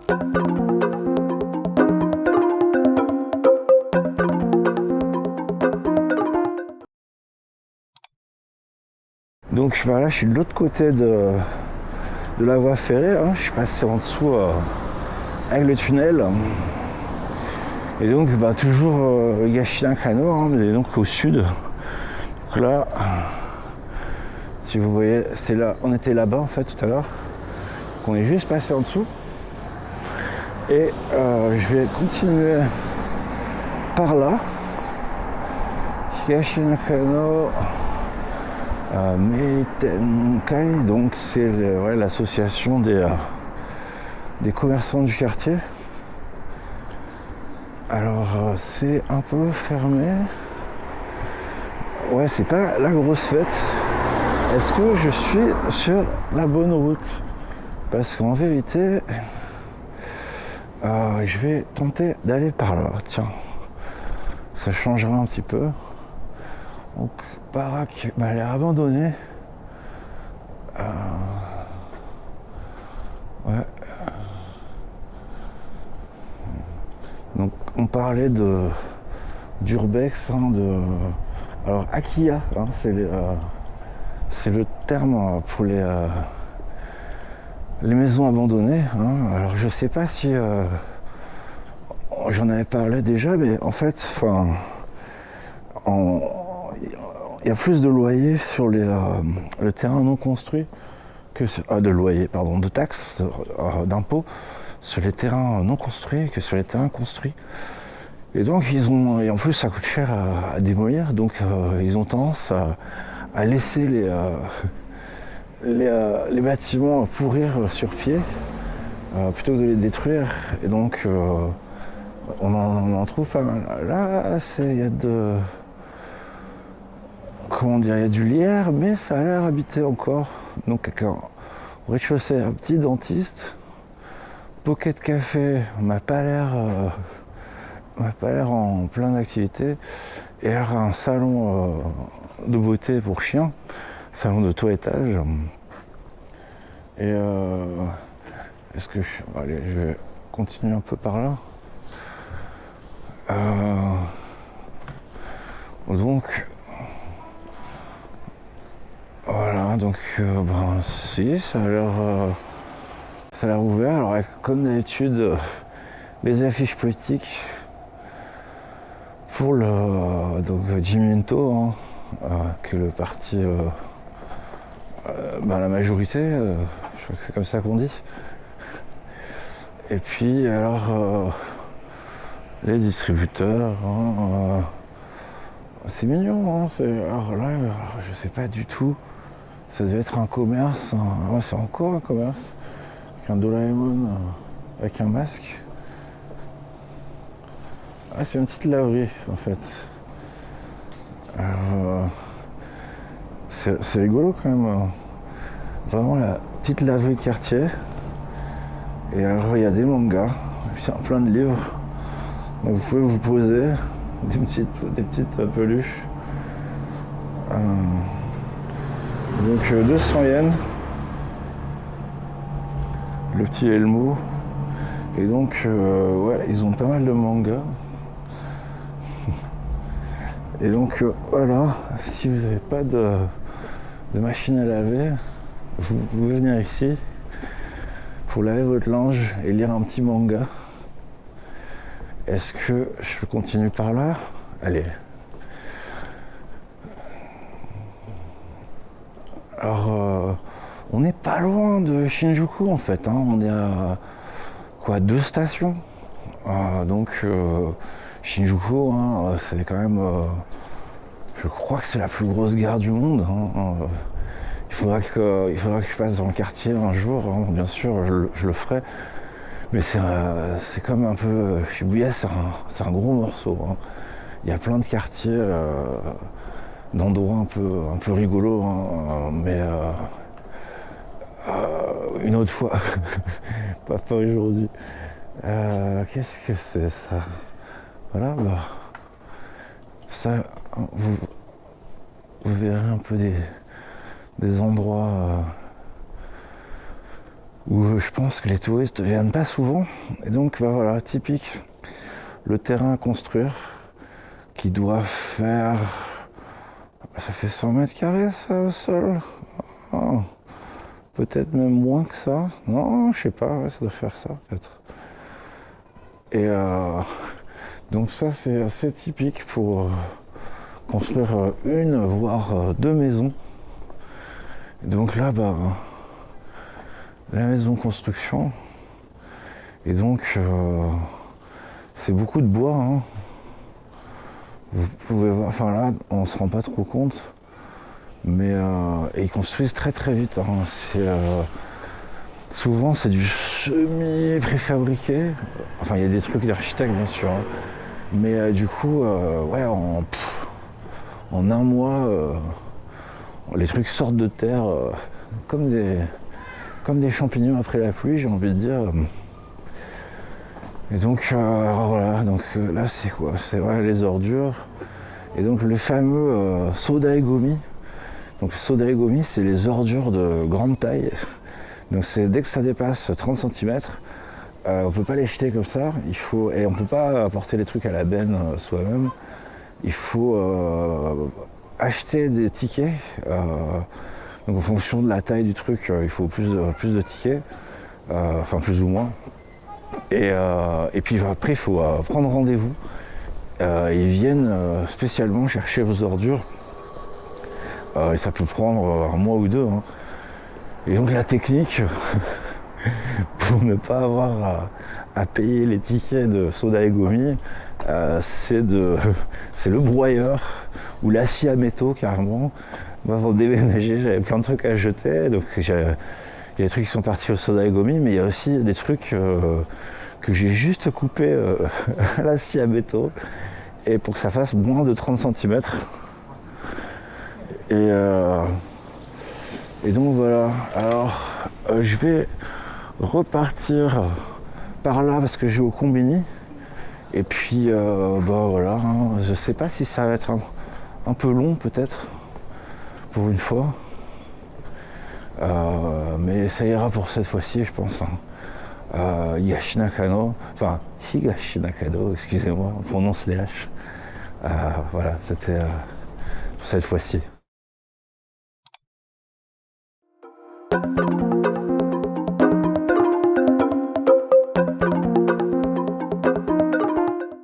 Donc bah là je suis de l'autre côté de la voie ferrée, hein. Je suis passé en dessous avec le tunnel. Et donc bah, toujours Yashinakano, hein, mais donc au sud. Donc là, si vous voyez, c'est là, on était là-bas en fait tout à l'heure. On est juste passé en dessous. Et je vais continuer par là. Yashinakano Meitenkai, donc c'est l'association des commerçants du quartier. Alors c'est un peu fermé. Ouais, c'est pas la grosse fête. Est-ce que je suis sur la bonne route? Parce qu'en vérité, je vais tenter d'aller par là. Tiens, ça changera un petit peu. Donc, baraque m'a l'air abandonnée. Ouais. Donc, on parlait d'urbex, hein, alors Akiya, hein, c'est le terme pour les maisons abandonnées. Hein. Alors, je sais pas si j'en avais parlé déjà, mais en fait, il y a plus de loyers sur les terrains non construits que de taxes, d'impôts sur les terrains non construits que sur les terrains construits. Et donc et en plus ça coûte cher à démolir, donc ils ont tendance à laisser les bâtiments pourrir sur pied plutôt que de les détruire. Et donc on en trouve pas mal. Là, il y a il y a du lierre, mais ça a l'air habité encore. Donc au rez-de-chaussée, un petit dentiste. Pocket Café m'a pas l'air en plein d'activité. Et alors un salon de beauté pour chiens, salon de toilettage. Et est-ce que allez, je vais continuer un peu par là. Donc voilà, donc si, ça a l'air ouvert. Alors comme d'habitude, les affiches politiques pour donc Jiminto, hein, qui est le parti la majorité, je crois que c'est comme ça qu'on dit. Et puis alors les distributeurs, hein, c'est mignon, hein, alors là, je sais pas du tout. Ça devait être un commerce, ouais, c'est encore un commerce, avec un Doraemon avec un masque. Ah, c'est une petite laverie en fait. Alors, c'est rigolo quand même. Vraiment la petite laverie de quartier. Et alors il y a des mangas, plein de livres. Donc vous pouvez vous poser, des petites peluches. Donc 200 yens, le petit Elmo. Et donc ouais, ils ont pas mal de mangas. Et donc voilà, si vous n'avez pas de machine à laver, vous pouvez venir ici pour laver votre linge et lire un petit manga. Est-ce que je continue par là? Allez. Alors, on n'est pas loin de Shinjuku en fait, hein. On est à 2 stations. Donc Shinjuku, hein, c'est quand même, je crois que c'est la plus grosse gare du monde. Hein. Il faudra que je passe dans le quartier un jour, hein. Bien sûr, je le ferai. Mais c'est comme un peu, Shibuya, c'est un gros morceau. Hein. Il y a plein de quartiers, d'endroits un peu rigolos, hein, mais une autre fois, pas aujourd'hui. Qu'est-ce que c'est ça? Voilà, ça, vous verrez un peu des endroits où je pense que les touristes viennent pas souvent. Et donc bah, voilà, typique, le terrain à construire qui doit faire... Ça fait 100 mètres carrés ça au sol. Oh, peut-être même moins que ça. Non, je sais pas, ouais, ça doit faire ça peut-être. Et donc ça c'est assez typique pour construire une voire deux maisons. Et donc là bah la maison construction. Et donc c'est beaucoup de bois. Hein. Vous pouvez voir, enfin là on se rend pas trop compte. Mais et ils construisent très très vite. Hein. Souvent c'est du semi préfabriqué. Enfin il y a des trucs d'architecte bien sûr. Hein. Mais du coup ouais en un mois les trucs sortent de terre comme des champignons après la pluie, j'ai envie de dire. Et donc voilà, donc là c'est quoi? C'est vrai les ordures. Et donc le fameux soda et gomi. Donc le soda et gomi c'est les ordures de grande taille. Donc c'est dès que ça dépasse 30 cm, on peut pas les jeter comme ça. Et on peut pas apporter les trucs à la benne soi-même. Il faut acheter des tickets. Donc en fonction de la taille du truc, il faut plus de tickets, enfin plus ou moins. Et puis après, il faut prendre rendez-vous. Ils viennent spécialement chercher vos ordures. Et ça peut prendre un mois ou deux. Hein. Et donc la technique, pour ne pas avoir à payer les tickets de soda et gomi, c'est le broyeur ou la scie à métaux carrément. Moi, avant de déménager, j'avais plein de trucs à jeter. Donc il y a des trucs qui sont partis au soda et gomi, mais il y a aussi des trucs que j'ai juste coupés à la scie à métaux et pour que ça fasse moins de 30 cm. Et donc voilà. Alors je vais repartir par là parce que je vais au Combini. Et puis bah voilà, hein, je sais pas si ça va être un peu long peut-être pour une fois. Mais ça ira pour cette fois-ci je pense. Hein. Higashinakano, excusez-moi, on prononce les H. Voilà, c'était pour cette fois-ci.